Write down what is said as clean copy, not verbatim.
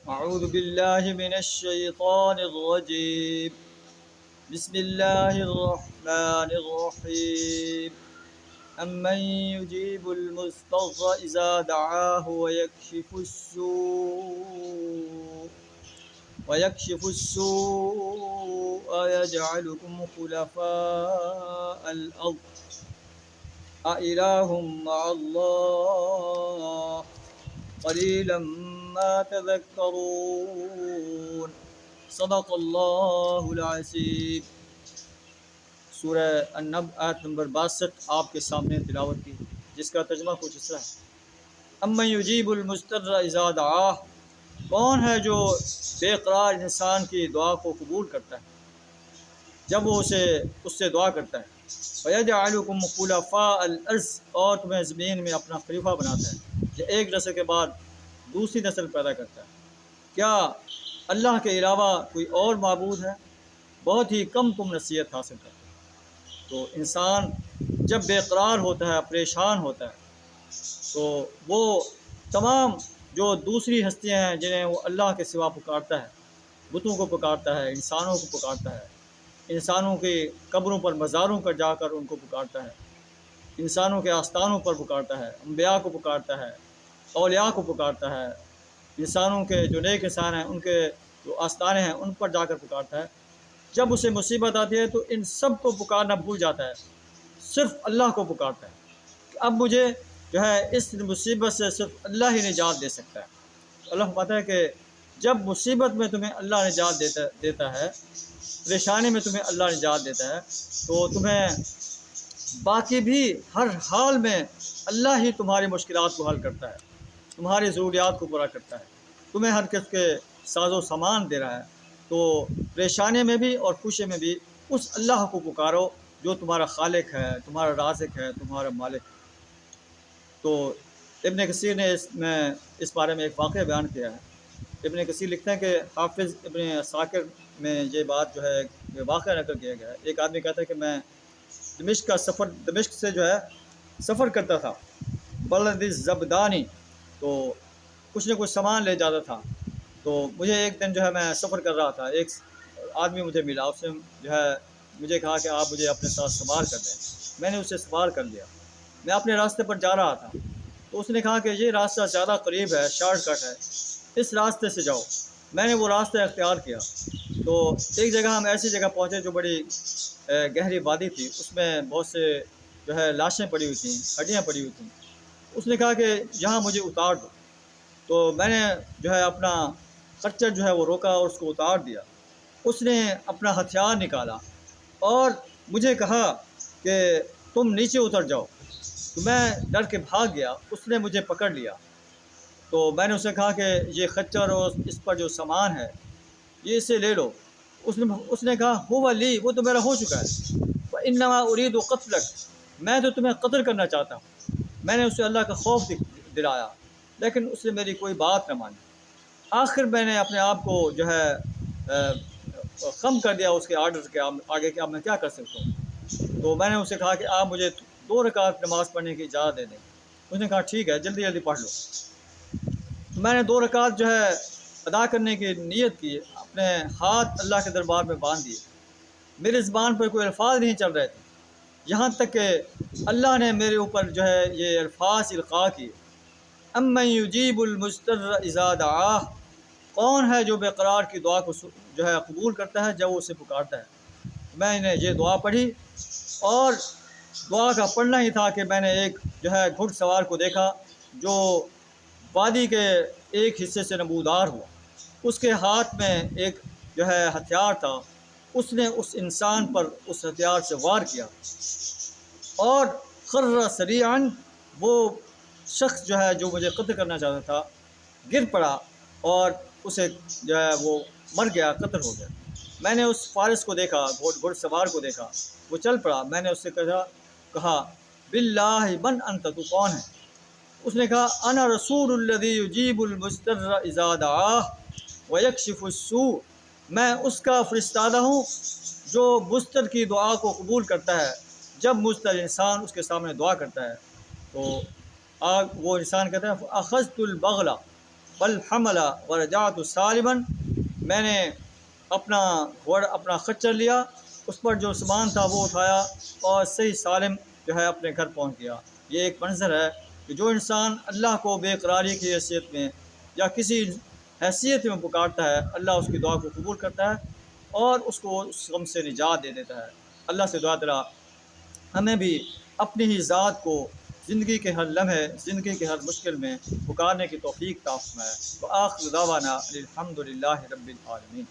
أعوذ بالله من الشيطان الرجيم. بسم الله الرحمن الرحيم. أمن يجيب المضطر إذا دعاه ويكشف السوء يجعلكم خلفاء الأرض أإله مع الله قليلا ما تذكرون. صدق اللہ العظیم. سورہ النبأ آیت نمبر 62 آپ کے سامنے تلاوت کی، جس کا ترجمہ کچھ اس طرح ہے: امن یجیب المضطر اذا دعاہ، کون ہے جو بے قرار انسان کی دعا کو قبول کرتا ہے جب وہ اس سے دعا کرتا ہے. وَيَجْعَلُكُمْ خُلَفَاءَ الْأَرْضِ، اور تمہیں زمین میں اپنا خلیفہ بناتا ہے، کہ ایک نسل کے بعد دوسری نسل پیدا کرتا ہے. کیا اللہ کے علاوہ کوئی اور معبود ہے؟ بہت ہی کم تم نصیحت حاصل کرتے ہیں. تو انسان جب بے قرار ہوتا ہے، پریشان ہوتا ہے، تو وہ تمام جو دوسری ہستیاں ہیں جنہیں وہ اللہ کے سوا پکارتا ہے، بتوں کو پکارتا ہے، انسانوں کو پکارتا ہے، انسانوں کے قبروں پر مزاروں پر جا کر ان کو پکارتا ہے، انسانوں کے آستانوں پر پکارتا ہے، انبیاء کو پکارتا ہے، اولیاء کو پکارتا ہے، انسانوں کے جو نیک انسان ہیں ان کے جو آستانے ہیں ان پر جا کر پکارتا ہے. جب اسے مصیبت آتی ہے تو ان سب کو پکارنا بھول جاتا ہے، صرف اللہ کو پکارتا ہے کہ اب مجھے جو ہے اس مصیبت سے صرف اللہ ہی نجات دے سکتا ہے. اللہ پتہ ہے کہ جب مصیبت میں تمہیں اللہ نجات دیتا ہے، پریشانی میں تمہیں اللہ نجات دیتا ہے، تو تمہیں باقی بھی ہر حال میں اللہ ہی تمہاری مشکلات کو حل کرتا ہے، تمہاری ضروریات کو پورا کرتا ہے، تمہیں ہر قسم کے ساز و سامان دے رہا ہے. تو پریشانی میں بھی اور خوشی میں بھی اس اللہ کو پکارو جو تمہارا خالق ہے، تمہارا رازق ہے، تمہارا مالک ہے. تو ابن کثیر نے اس بارے میں ایک واقعہ بیان کیا ہے. ابن کثیر لکھتے ہیں کہ حافظ ابن عساکر میں یہ بات جو ہے یہ واقعہ نقل کیا گیا ہے. ایک آدمی کہتا ہے کہ میں دمشق سے جو ہے سفر کرتا تھا، بلد زبدانی، تو کچھ نہ کچھ سامان لے جاتا تھا. تو مجھے ایک دن جو ہے میں سفر کر رہا تھا، ایک آدمی مجھے ملا، اس نے جو ہے مجھے کہا کہ آپ مجھے اپنے ساتھ سوار کر دیں. میں نے اسے سوار کر لیا. میں اپنے راستے پر جا رہا تھا تو اس نے کہا کہ یہ راستہ زیادہ قریب ہے، شارٹ کٹ ہے، اس راستے سے جاؤ. میں نے وہ راستہ اختیار کیا. تو ایک جگہ ہم ایسی جگہ پہنچے جو بڑی گہری وادی تھی، اس میں بہت سے جو ہے لاشیں پڑی ہوئی تھیں، ہڈیاں پڑی ہوئی تھیں. اس نے کہا کہ یہاں مجھے اتار دو. تو میں نے جو ہے اپنا خچر جو ہے وہ روکا اور اس کو اتار دیا. اس نے اپنا ہتھیار نکالا اور مجھے کہا کہ تم نیچے اتر جاؤ. تو میں ڈر کے بھاگ گیا. اس نے مجھے پکڑ لیا. تو میں نے اسے کہا کہ یہ خچر اور اس پر جو سامان ہے یہ اسے لے لو. اس نے کہا ہوا لی، وہ تو میرا ہو چکا ہے. انما اريد قتلک، میں تو تمہیں قتل کرنا چاہتا ہوں. میں نے اسے اللہ کا خوف دلایا لیکن اس نے میری کوئی بات نہ مانی. آخر میں نے اپنے آپ کو جو ہے خم کر دیا اس کے آرڈر کے آگے کہ اب میں کیا کر سکتا ہوں. تو میں نے اسے کہا کہ آپ مجھے 2 رکعت نماز پڑھنے کی اجازت دے دیں. اس نے کہا ٹھیک ہے، جلدی جلدی پڑھ لو. تو میں نے 2 رکعت جو ہے ادا کرنے کی نیت کی، اپنے ہاتھ اللہ کے دربار میں باندھ دیے. میری زبان پر کوئی الفاظ نہیں چل رہے تھے، یہاں تک کہ اللہ نے میرے اوپر جو ہے یہ الفاظ القاء کیے: امن یجیب المضطر اذا دعاہ، کون ہے جو بے قرار کی دعا کو جو ہے قبول کرتا ہے جب وہ اسے پکارتا ہے. میں نے یہ دعا پڑھی اور دعا کا پڑھنا ہی تھا کہ میں نے ایک جو ہے گھڑ سوار کو دیکھا جو وادی کے ایک حصے سے نمودار ہوا. اس کے ہاتھ میں ایک جو ہے ہتھیار تھا. اس نے اس انسان پر اس ہتھیار سے وار کیا اور خر سریعا، وہ شخص جو ہے جو مجھے قتل کرنا چاہتا تھا گر پڑا اور اسے جو ہے وہ مر گیا، قتل ہو گیا. میں نے اس فارس کو دیکھا، گھڑ سوار کو دیکھا، وہ چل پڑا. میں نے اس سے کہا باللہ من انت، تو کون ہے؟ اس نے کہا انا رسول الذی یجیب المضطر اذا دعاہ ویکشف السوء، میں اس کا فرستادہ ہوں جو مضطر کی دعا کو قبول کرتا ہے جب مضطر انسان اس کے سامنے دعا کرتا ہے. تو وہ انسان کہتا ہے اخذت البغلہ، بل حمل ورجعت سالما، میں نے اپنا خچر لیا، اس پر جو سامان تھا وہ اٹھایا اور صحیح سالم جو ہے اپنے گھر پہنچ گیا۔ یہ ایک منظر ہے کہ جو انسان اللہ کو بے قراری کی حیثیت میں یا کسی حیثیت میں پکارتا ہے، اللہ اس کی دعا کو قبول کرتا ہے اور اس کو اس غم سے نجات دے دیتا ہے۔ اللہ سے دعا تعالیٰ ہمیں بھی اپنی ہی ذات کو زندگی کے ہر لمحے، زندگی کے ہر مشکل میں پکارنے کی توفیق عطا فرمائے۔ وآخر دعوانا الحمد للہ رب العالمین۔